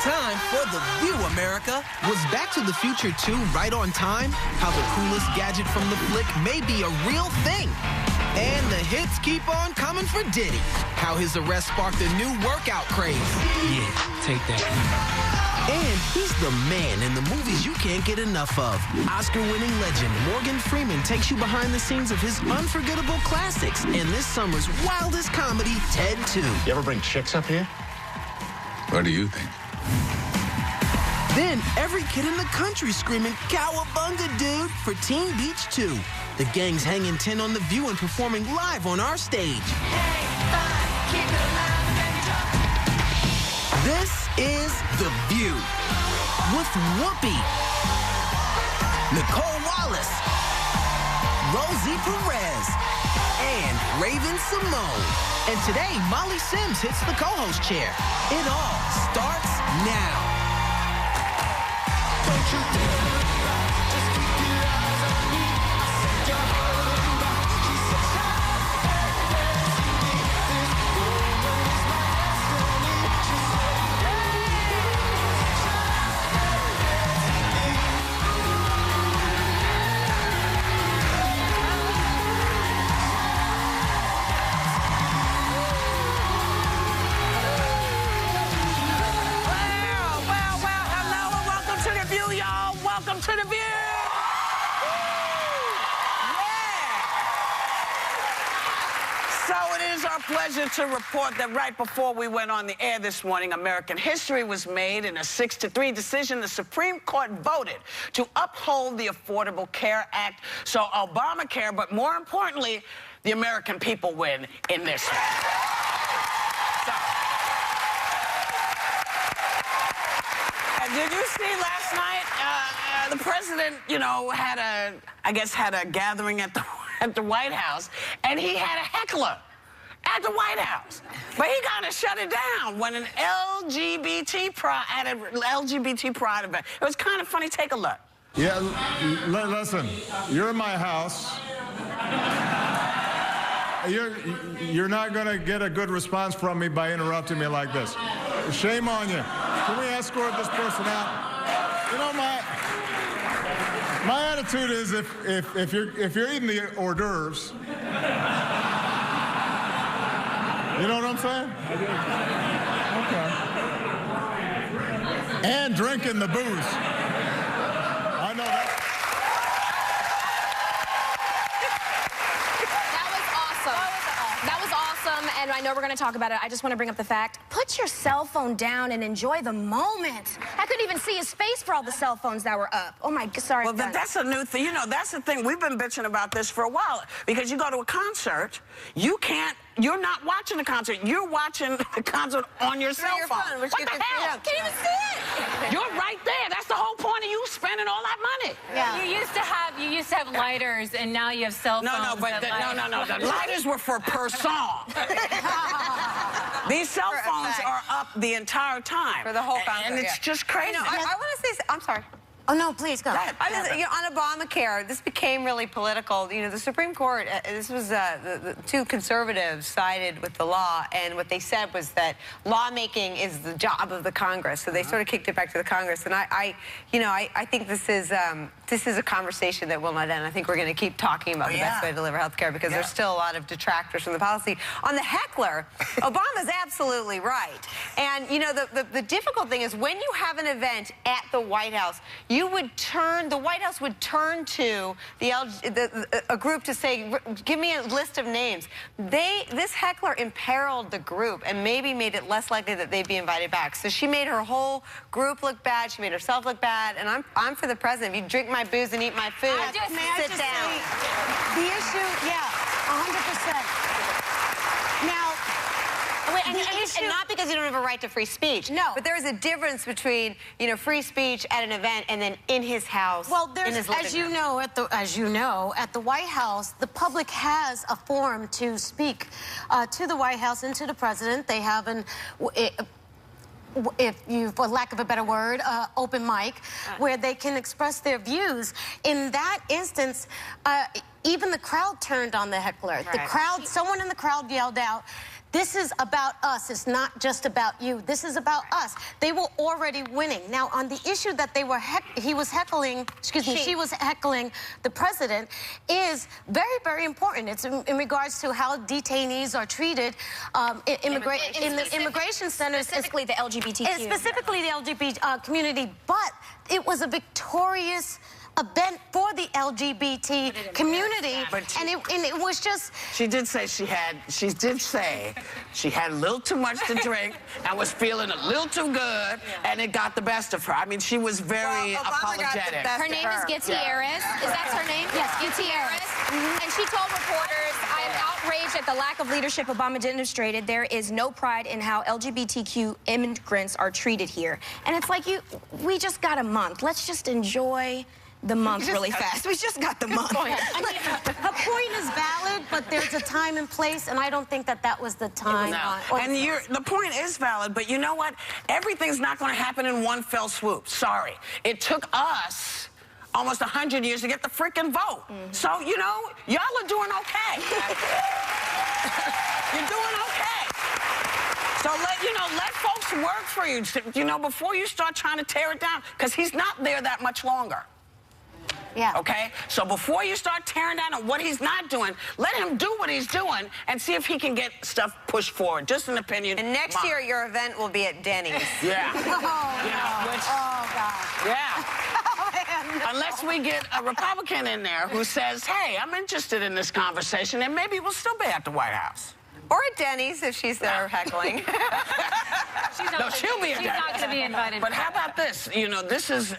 time for The View, America. Was Back to the Future 2 right on time? How the coolest gadget from the flick may be a real thing. And the hits keep on coming for Diddy. How his arrest sparked a new workout craze. Yeah, take that. And he's the man in the movies you can't get enough of. Oscar-winning legend Morgan Freeman takes you behind the scenes of his unforgettable classics and this summer's wildest comedy, Ted 2. You ever bring chicks up here? What do you think? Then every kid in the country screaming, "Cowabunga, dude," for Teen Beach 2. The gang's hanging 10 on The View and performing live on our stage. This is The View with Whoopi, Nicole Wallace, Rosie Perez, and Raven Simone. And today, Molly Sims hits the co-host chair. It all starts now. Don't you dare look back, just keep your eyes on me. I said you're holding back. She said, "Shine, see me. This woman is my destiny." She said, welcome to The View. So it is our pleasure to report that right before we went on the air this morning, American history was made in a 6-3 decision. The Supreme Court voted to uphold the Affordable Care Act. So Obamacare, but more importantly, the American people win in this one. Did you see last night? The president, you know, had a gathering at the White House, and he had a heckler at the White House. But he kind of shut it down when an LGBT pride event. It was kind of funny. Take a look. Yeah, listen, you're in my house. You're not going to get a good response from me by interrupting me like this. Shame on you. Can we escort this person out? You know, my attitude is if you're eating the hors d'oeuvres, you know what I'm saying? Okay. And drinking the booze. I know that. That was awesome, and I know we're going to talk about it. I just want to bring up the fact, put your cell phone down and enjoy the moment. I couldn't even see his face for all the cell phones that were up. Oh, my, sorry. Well, that's a new thing. You know, that's the thing. We've been bitching about this for a while. Because you go to a concert, you're not watching the concert. You're watching the concert on your cell phone. What the hell? Can't even see it. You're right there. That's the whole point of you spending all that money. Yeah. You used to have lighters, and now you have cell phones. No. The lighters were for per song. These cell phones are up the entire time. For the whole concert, and it's just crazy. You know, I want to say, I'm sorry. Oh, no, please, go. On Obamacare, this became really political. You know, the Supreme Court, this was the two conservatives sided with the law, and what they said was that lawmaking is the job of the Congress. So they sort of kicked it back to the Congress. And I think this is a conversation that will not end. I think we're going to keep talking about the best way to deliver health care because there's still a lot of detractors from the policy. On the heckler, Obama's absolutely right. And, you know, the difficult thing is when you have an event at the White House, the White House would turn to a group to say, give me a list of names. This heckler imperiled the group and maybe made it less likely that they'd be invited back. So she made her whole group look bad. She made herself look bad. And I'm for the president. If you drink my booze and eat my food, sit down. The issue, 100%. Now, and not because you don't have a right to free speech. No. But there is a difference between, you know, free speech at an event and then in his house. Well, in his as you know, at the White House, the public has a forum to speak to the White House and to the president. They have for lack of a better word, open mic, where they can express their views. In that instance, even the crowd turned on the heckler. The crowd, someone in the crowd yelled out this is about us. It's not just about you. This is about us. They were already winning. Now, on the issue that they were she was heckling the president is very, very important. It's in regards to how detainees are treated in the immigration centers. Specifically the LGBTQ. Specifically the LGBT community. But it was a victorious event for the LGBT community, and it was just. She did say she had a little too much to drink and was feeling a little too good, and it got the best of her. I mean, she was very apologetic. Her name is Gutierrez. Is that her name? Yes, Gutierrez. And she told reporters, I am outraged at the lack of leadership Obama demonstrated. There is no pride in how LGBTQ immigrants are treated here. And it's like, we just got a month. Let's just enjoy the month really fast. We just got the month. I mean, her point is valid, but there's a time and place, and I don't think that was the time. And the point is valid, but you know what? Everything's not going to happen in one fell swoop. Sorry. It took us almost 100 years to get the freaking vote. So, you know, y'all are doing okay. You're doing okay. So let folks work for you, before you start trying to tear it down, because he's not there that much longer. Yeah. Okay? So before you start tearing down on what he's not doing, let him do what he's doing and see if he can get stuff pushed forward. Just an opinion. And next year, your event will be at Denny's. Yeah. Oh, God. Yeah. Unless we get a Republican in there who says, hey, I'm interested in this conversation, and maybe we'll still be at the White House. Or at Denny's if she's there heckling. She'll be at Denny's. She's not going to be invited. But how about this? This is,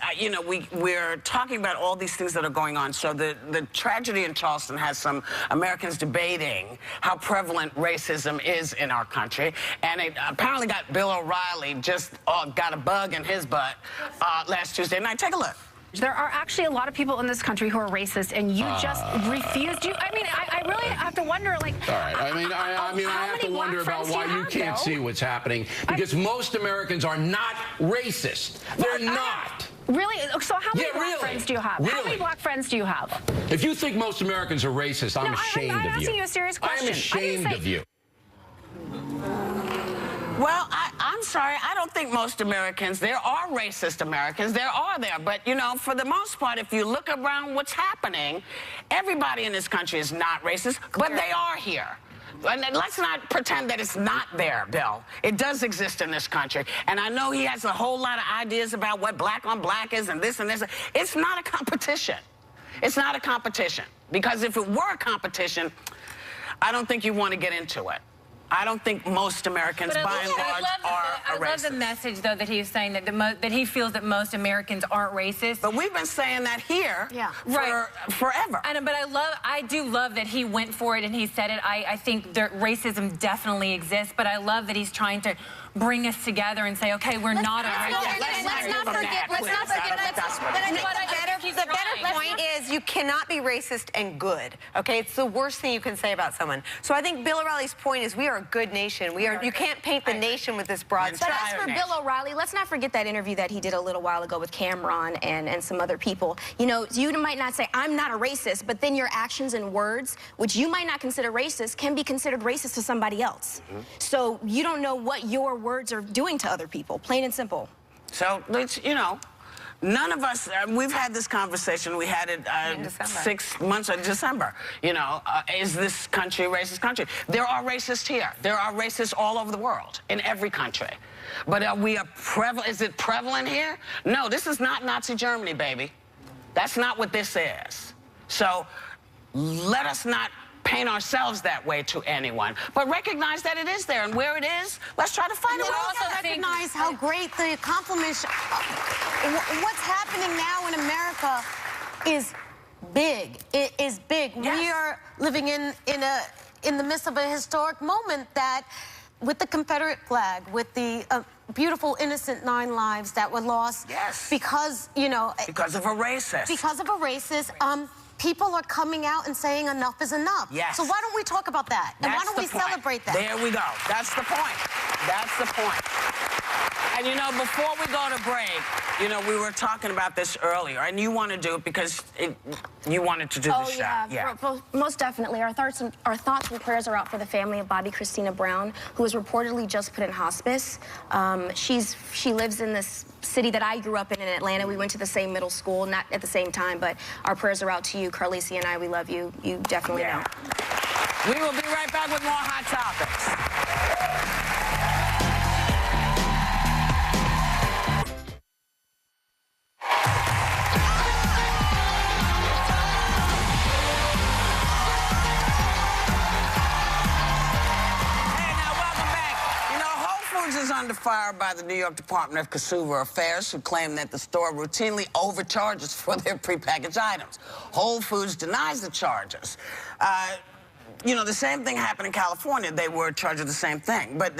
we're talking about all these things that are going on. So the tragedy in Charleston has some Americans debating how prevalent racism is in our country. And it apparently got Bill O'Reilly got a bug in his butt last Tuesday night. Take a look. There are actually a lot of people in this country who are racist, and you just refused. I really have to wonder, like. All right. I have to wonder about why you can't see what's happening, because most Americans are not racist. They're not. Really? So how many black friends do you have? Really? How many black friends do you have? If you think most Americans are racist, I'm ashamed of you. I'm asking you a serious question. I'm ashamed of you. Well, I'm sorry. I don't think most Americans, there are racist Americans. There. But, for the most part, if you look around what's happening, everybody in this country is not racist, but they are here. And let's not pretend that it's not there, Bill. It does exist in this country. And I know he has a whole lot of ideas about what black on black is and this and this. It's not a competition. It's not a competition. Because if it were a competition, I don't think you want to get into it. I don't think most Americans, by and large, are racist. I love the message, though, that he's saying that he feels that most Americans aren't racist. But we've been saying that here forever. But I do love that he went for it and he said it. I think that racism definitely exists, but I love that he's trying to bring us together and say, okay, we're not a racist. Let's not forget. The better point is you cannot be racist and good. Okay, it's the worst thing you can say about someone. So I think Bill O'Reilly's point is we are a good nation. You can't paint the nation with this broad But as for Bill O'Reilly, let's not forget that interview that he did a little while ago with Cameron and some other people. You might not say, I'm not a racist, but then your actions and words, which you might not consider racist, can be considered racist to somebody else. So you don't know what your words are doing to other people, plain and simple. So, none of us, we've had this conversation, we had it 6 months in December. Is this country a racist country? There are racists here. There are racists all over the world, in every country. But is it prevalent here? No, this is not Nazi Germany, baby. That's not what this is. So let us not paint ourselves that way to anyone, but recognize that it is there, and where it is, let's try to find it. We also recognize how great the accomplishment. What's happening now in America is big. It is big. Yes. We are living in the midst of a historic moment that, with the Confederate flag, with the beautiful, innocent 9 lives that were lost, because because of a racist. Because of a racist. People are coming out and saying enough is enough. Yes. So why don't we talk about that? And why don't we celebrate that? There we go. That's the point. That's the point. And, you know, before we go to break, you know, we were talking about this earlier, and you want to do it because you wanted to do the show. Yeah. Most definitely. Our thoughts and prayers are out for the family of Bobby Christina Brown, who was reportedly just put in hospice. She lives in this city that I grew up in Atlanta. We went to the same middle school, not at the same time, but our prayers are out to you, Carlisi and I. We love you. You definitely know. We will be right back with more Hot Topics. Is under fire by the New York Department of Consumer Affairs, who claim that the store routinely overcharges for their prepackaged items. Whole Foods denies the charges. You know, the same thing happened in California. They were charged the same thing. But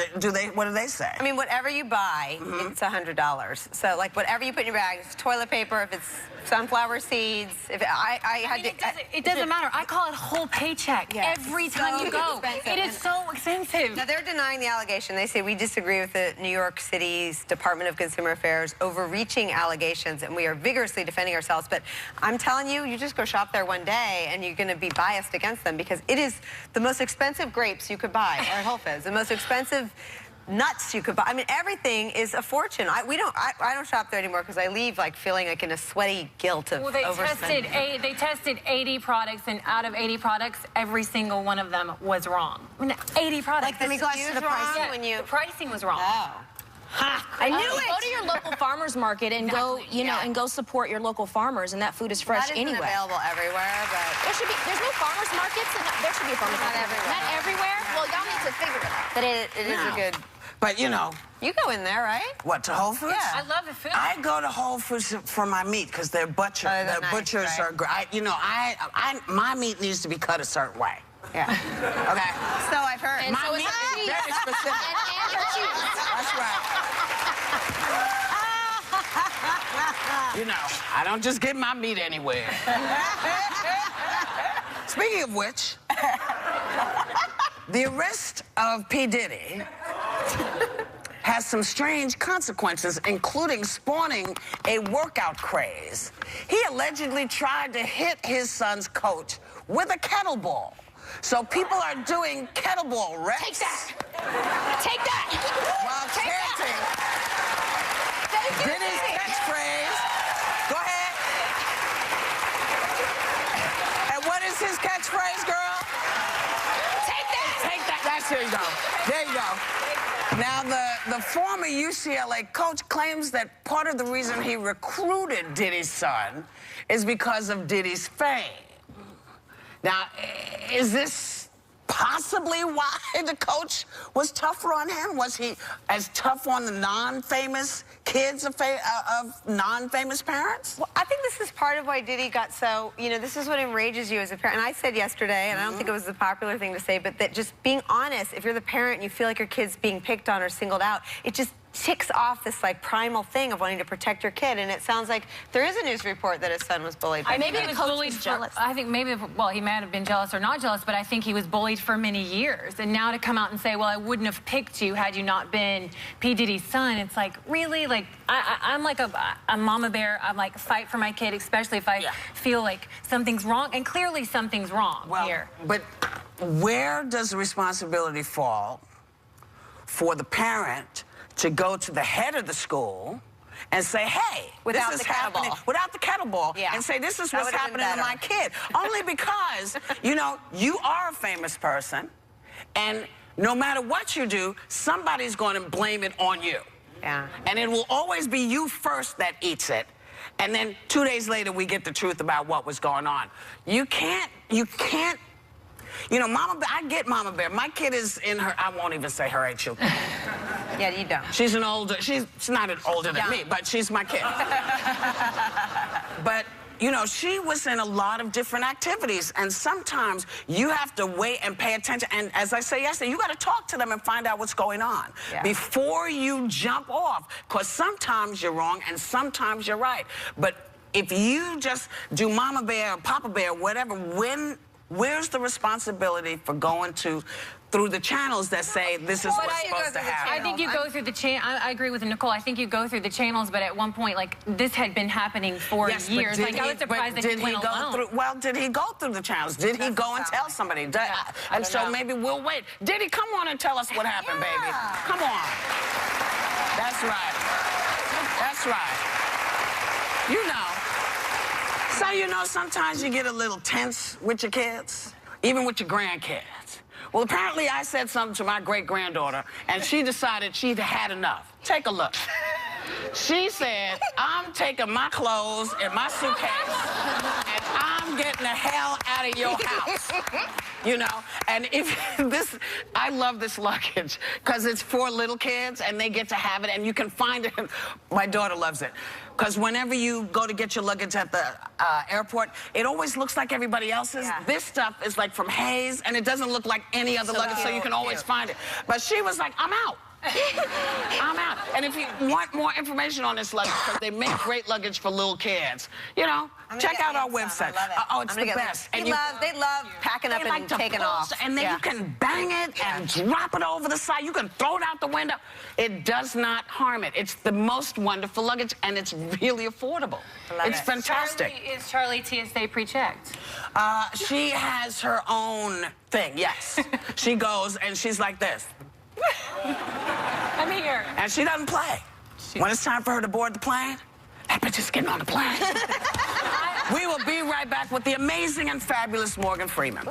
what do they say? I mean, whatever you buy, it's $100. So, like, whatever you put in your bag, it's toilet paper, if it's sunflower seeds, if it doesn't matter. I call it whole paycheck every time you go. It is so expensive. Now, they're denying the allegation. They say we disagree with the New York City's Department of Consumer Affairs overreaching allegations, and we are vigorously defending ourselves. But I'm telling you, you just go shop there one day, and you're going to be biased against them, because it is the most expensive grapes you could buy are at Whole Foods. The most expensive nuts you could buy. I mean, everything is a fortune. I don't shop there anymore because I leave like feeling like in a sweaty guilt of overspending. They tested 80 products, and out of 80 products, every single one of them was wrong. I mean, 80 products. Like the pricing when the pricing was wrong. Oh. Ha! I knew it. Go to your local farmers market and go, you know, and go support your local farmers, and that food is fresh anyway. That isn't available everywhere, but there's no farmers markets, and there should be a farmers market. Everywhere. Not everywhere. Well, y'all need to figure it out. But it is a good. But you know, you go in there, right? What, to Whole Foods? Yeah. I love the food. I go to Whole Foods for my meat because their butchers are great. You know, my meat needs to be cut a certain way. Yeah. Okay. So I've heard. And my so meat is very specific. And your cheese. That's right. You know, I don't just get my meat anywhere. Speaking of which, the arrest of P. Diddy has some strange consequences, including spawning a workout craze. He allegedly tried to hit his son's coach with a kettlebell. So people are doing kettlebell reps. Take that. Take that. While chanting Diddy's catchphrase. Go ahead. And what is his catchphrase, girl? Take that. Take that. There you go. There you go. Now, the former UCLA coach claims that part of the reason he recruited Diddy's son is because of Diddy's fame. Now, is this possibly why the coach was tougher on him? Was he as tough on the non-famous kids of non-famous parents? Well, I think this is part of why Diddy got so, you know, this is what enrages you as a parent. And I said yesterday, and I don't think it was the popular thing to say, but that just being honest, if you're the parent and you feel like your kid's being picked on or singled out, it just ticks off this like primal thing of wanting to protect your kid. And it sounds like there is a news report that his son was bullied. Maybe he was bullied jealous. I think maybe, well, he might have been jealous or not jealous, but I think he was bullied for many years. And now to come out and say, well, I wouldn't have picked you had you not been P. Diddy's son, it's like, really? Like, I'm like a mama bear. I'm like, fight for my kid, especially if I feel like something's wrong. And clearly something's wrong here. But where does the responsibility fall for the parent to go to the head of the school and say, hey, without this is the happening, without the kettlebell, and say, this is what's happening to my kid. Only because, you know, you are a famous person, and no matter what you do, somebody's going to blame it on you. Yeah. And it will always be you first that eats it. And then 2 days later, we get the truth about what was going on. You can't, you know, Mama Bear, I get Mama Bear. My kid is in her, I won't even say her age. Yeah, you don't. She's an older, she's not older than me, but she's my kid. But, you know, she was in a lot of different activities, and sometimes you have to wait and pay attention. And as I said yesterday, you got to talk to them and find out what's going on before you jump off, because sometimes you're wrong and sometimes you're right. But if you just do Mama Bear or Papa Bear, whatever, where's the responsibility for going to through the channels that say this is what's supposed to happen. I think you go through the channel. I agree with Nicole. I think you go through the channels, but at one point, like, this had been happening for years. Like, I was surprised that he went alone. Well, did he go through the channels? Did he go and tell somebody? And so maybe we'll wait. Did he come on and tell us what happened, baby? Come on. That's right. That's right. You know. So, you know, sometimes you get a little tense with your kids, even with your grandkids. Well, apparently I said something to my great-granddaughter, and she decided she'd had enough. Take a look. She said, I'm taking my clothes and my suitcase, and I'm getting the hell out of your house. You know, and if this, I love this luggage, because it's for little kids, and they get to have it, and you can find it. My daughter loves it. Because whenever you go to get your luggage at the airport, it always looks like everybody else's. Yeah. This stuff is like from Hayes, and it doesn't look like any other luggage, so you can always find it. But she was like, I'm out. I'm out. And if you want more information on this luggage, because they make great luggage for little kids, you know, check out our website. Oh, it's the best. And they love packing up and taking off. And then you can bang it and drop it over the side. You can throw it out the window. It does not harm it. It's the most wonderful luggage, and it's really affordable. It's fantastic. Is Charlie TSA pre-checked? She has her own thing, yes. She goes, and she's like this. I'm here. And she doesn't play. When it's time for her to board the plane, that bitch is getting on the plane. We will be right back with the amazing and fabulous Morgan Freeman.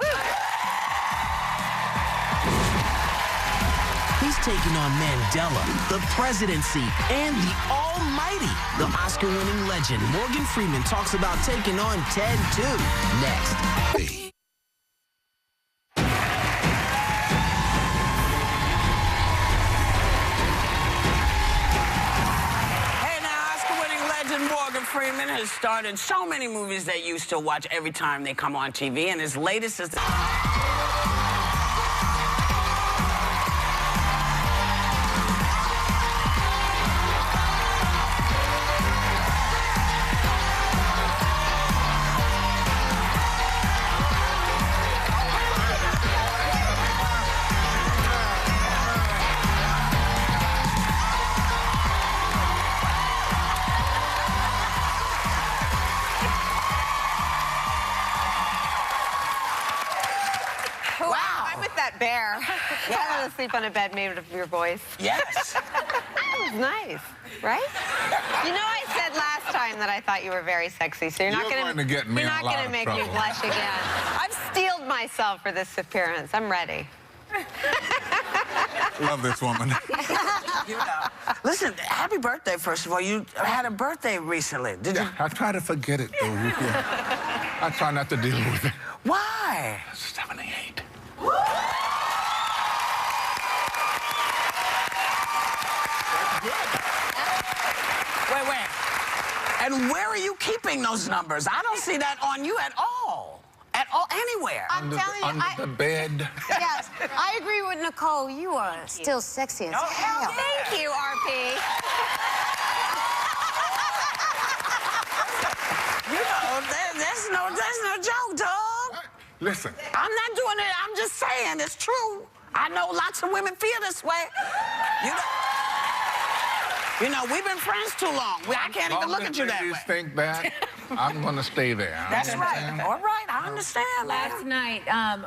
He's taking on Mandela, the presidency, and the almighty. The Oscar-winning legend Morgan Freeman talks about taking on Ted, too. Next. Morgan Freeman has starred in so many movies that you still watch every time they come on TV, and his latest is... Bear. I want to sleep on a bed made of your voice. Yes. That was nice, right? You know, I said last time that I thought you were very sexy, so you're not going to get me. You're not going to make me blush again. I've steeled myself for this appearance. I'm ready. Love this woman. You know. Listen, happy birthday, first of all. You had a birthday recently, did you? I try to forget it, though. I try not to deal with it. Why? 78. Wait. And where are you keeping those numbers? I don't see that on you at all. At all, anywhere. I'm telling you, under the bed. Yes, I agree with Nicole. You are still sexy as hell. Thank you, RP. You know, there's no joke, dog. Listen. I'm not doing it. I'm just saying it's true. I know lots of women feel this way. You know, we've been friends too long. I can't even look at you that way. Think that. I'm going to stay there. That's right. All right, I understand. Last night,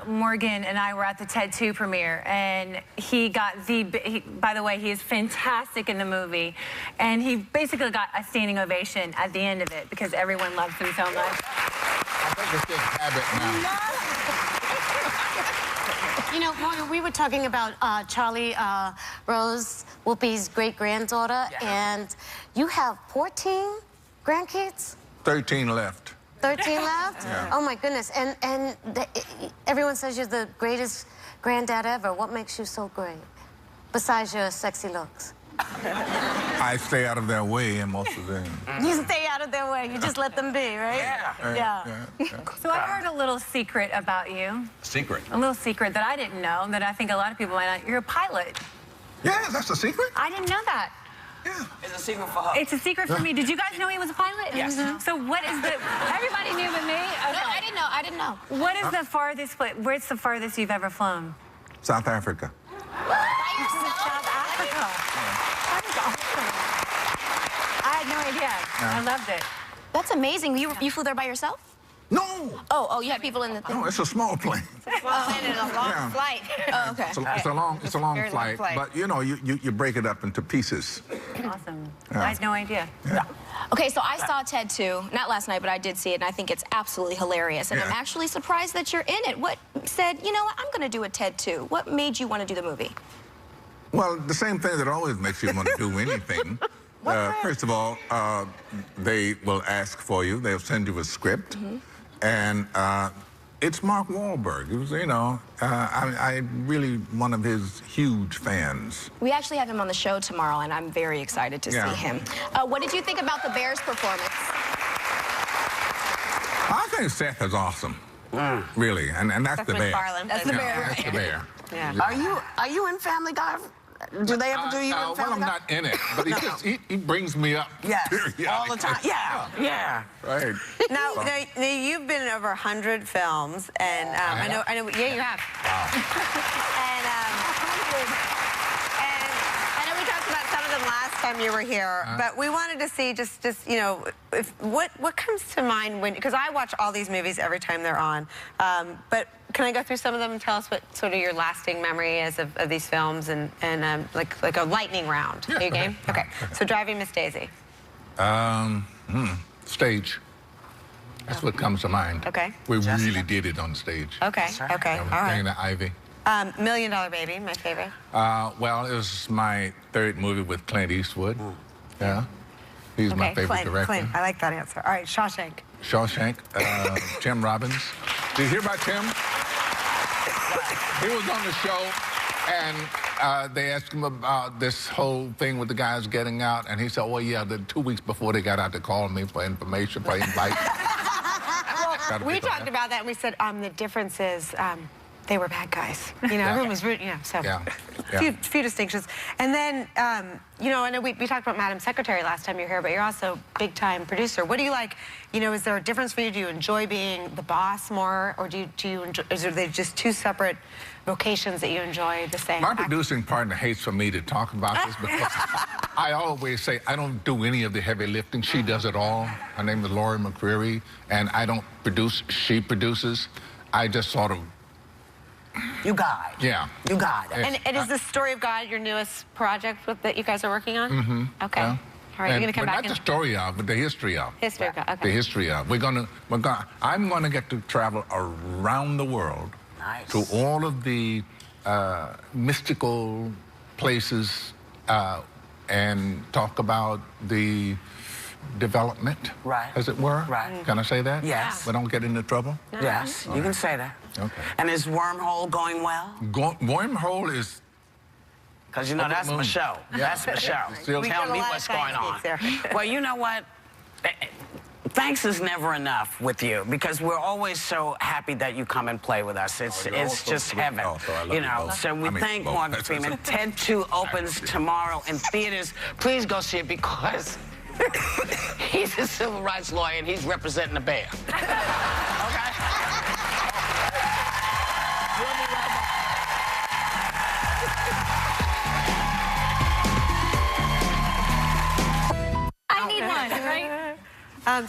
Morgan and I were at the TED 2 premiere, and he got by the way, he is fantastic in the movie, and he basically got a standing ovation at the end of it because everyone loves him so much. I think it's just habit now. You know, Morgan, we were talking about Charlie Rose, Whoopi's great-granddaughter, and you have 14 grandkids? 13 left. 13 left? Yeah. Oh, my goodness. And everyone says you're the greatest granddad ever. What makes you so great, besides your sexy looks? I stay out of their way in most of them. You stay out of their way. You just let them be, right? Yeah. So I heard a little secret about you. Secret? A little secret that I didn't know, that I think a lot of people might not. You're a pilot. Yeah, that's a secret? I didn't know that. Yeah. It's a secret for her. It's a secret for me. Did you guys know he was a pilot? Yes. So what is the... Everybody knew but me? Okay. No, I didn't know. What is the farthest... Where's the farthest you've ever flown? South Africa. South Africa. That is awesome. I had no idea. I loved it. That's amazing. You flew there by yourself? No. Oh, you had people in the thing. No, it's a small plane. It's a small plane and a long flight. Oh, okay. It's a long flight, but you know, you break it up into pieces. Awesome. Yeah. I had no idea. Yeah. Okay, so I saw Ted 2, not last night, but I did see it, and I think it's absolutely hilarious. And I'm actually surprised that you're in it. What said, you know what, I'm going to do a Ted 2? What made you want to do the movie? Well, the same thing that always makes you want to do anything. First of all, they will ask for you. They'll send you a script. And it's Mark Wahlberg. It was, you know, I'm really one of his huge fans. We actually have him on the show tomorrow, and I'm very excited to see him. What did you think about the Bears' performance? I think Seth is awesome. Really, and that's Seth the bear. MacFarlane. That's the bear. That's the bear. Yeah. Are you in Family Guy? Do they ever do you in well, Family I'm Guy? not in it, but he brings me up. Yes, all the time. Yeah. Right. Now, you've been in over 100 films, and I know, yeah, you have. And I know we talked about some of them last time you were here, but we wanted to see just you know, what comes to mind when, because I watch all these movies every time they're on, but can I go through some of them and tell us what sort of your lasting memory is of these films and like a lightning round? Yeah, Are you game? okay. Okay. So Driving Miss Daisy. Stage. That's what comes to mind. Okay. We really did it on stage. Okay. Okay. All right. The Ivy. $1 Million Baby, my favorite. Well, it was my third movie with Clint Eastwood. Yeah. He's my favorite director. Clint, I like that answer. All right, Shawshank. Shawshank. Tim Robbins. Did you hear about Tim? He was on the show, and they asked him about this whole thing with the guys getting out, and he said, well, yeah, 2 weeks before they got out, they called me for information, for invite. Well, we talked about that, and we said the difference is they were bad guys. You know, everyone was rooting, you know, so few distinctions. And then, you know, I know we talked about Madam Secretary last time you were here, but you're also a big-time producer. What do you like, you know, is there a difference for you? Do you enjoy being the boss more, or do you enjoy, are they just two separate vocations that you enjoy the same? My producing partner hates for me to talk about this because I always say I don't do any of the heavy lifting. She does it all. Her name is Lori McCreary, and I don't produce. She produces. I just sort of... You guide. Yeah. You guide. And is the Story of God your newest project that you guys are working on? Mm-hmm. Okay. Yeah. All right, you're gonna come back. Not the story of, but the history of. History of God. Okay. The history of. I'm gonna get to travel around the world to all of the mystical places and talk about the development, as it were. Right. Can I say that? Yes. We don't get into trouble? Yes, you can say that. Okay. And is Wormhole going well? Wormhole is... Because, you know, that's my show. That's my show. Tell me what's going on. Well, you know what? Thanks is never enough with you, because we're always so happy that you come and play with us. It's just heaven, you know. So we thank Morgan Freeman. Ted 2 opens tomorrow in theaters. Please go see it, because he's a civil rights lawyer and he's representing the bear. Okay? We'll be right back. I need one, right?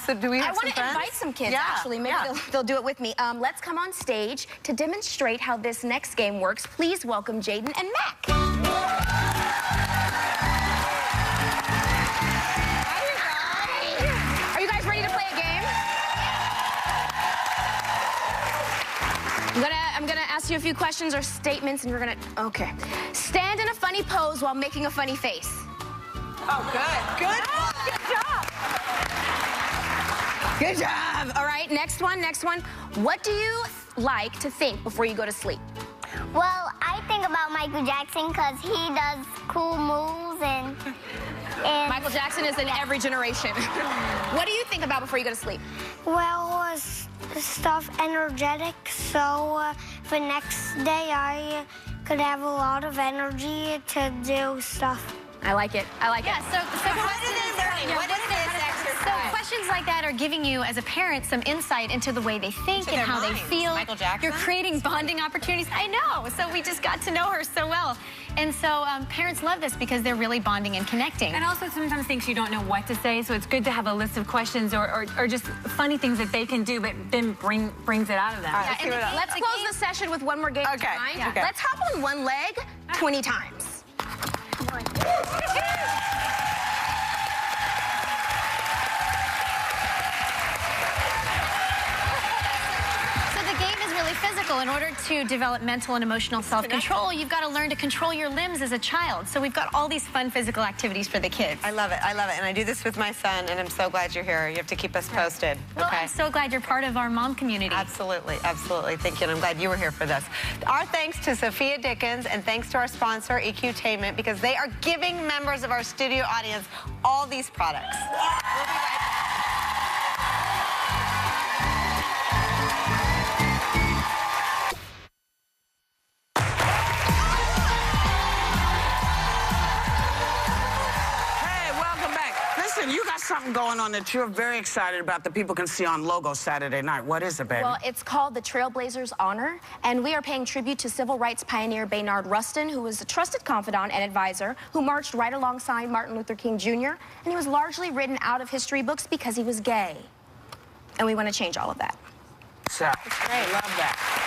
So do we have I want to invite some kids, actually. Maybe they'll do it with me. Let's come on stage to demonstrate how this next game works. Please welcome Jaden and Mac. Are you guys ready to play a game? I'm gonna ask you a few questions or statements, and you're gonna... Okay. Stand in a funny pose while making a funny face. Oh, good. Good. Good job. Good job. All right, next one. What do you like to think before you go to sleep? Well, I think about Michael Jackson because he does cool moves and Michael Jackson is in every generation. What do you think about before you go to sleep? Well, stuff energetic, so for next day I could have a lot of energy to do stuff. I like it. I like it. So what is exercise? So questions like that are giving you, as a parent, some insight into the way they think and how they feel. Michael Jackson? You're creating bonding opportunities. I know. So we just got to know her so well. And so parents love this because they're really bonding and connecting. And also sometimes things you don't know what to say, so it's good to have a list of questions or just funny things that they can do, but then brings it out of them. Yeah, let's close the session with one more game of time. Okay. Let's hop on one leg 20 times. Physical. In order to develop mental and emotional self-control, you've got to learn to control your limbs as a child. So we've got all these fun physical activities for the kids. I love it. I love it. And I do this with my son, and I'm so glad you're here. You have to keep us posted. Well, I'm so glad you're part of our mom community. Absolutely. Absolutely. Thank you. And I'm glad you were here for this. Our thanks to Sophia Dickens, and thanks to our sponsor, EQ-tainment, because they are giving members of our studio audience all these products. We'll be right back. You got something going on that you're very excited about that people can see on Logo Saturday night. What is it, baby? Well, it's called the Trailblazers Honor, and we are paying tribute to civil rights pioneer Baynard Rustin, who was a trusted confidant and advisor who marched right alongside Martin Luther King Jr., and he was largely written out of history books because he was gay. And we want to change all of that. So, I love that.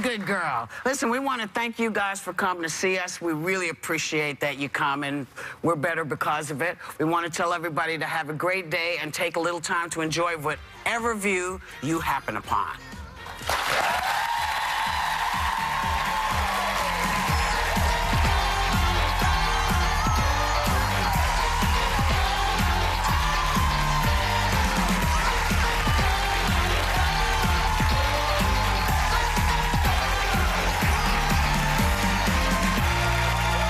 Good girl. Listen, we want to thank you guys for coming to see us. We really appreciate that you come, and we're better because of it. We want to tell everybody to have a great day and take a little time to enjoy whatever view you happen upon.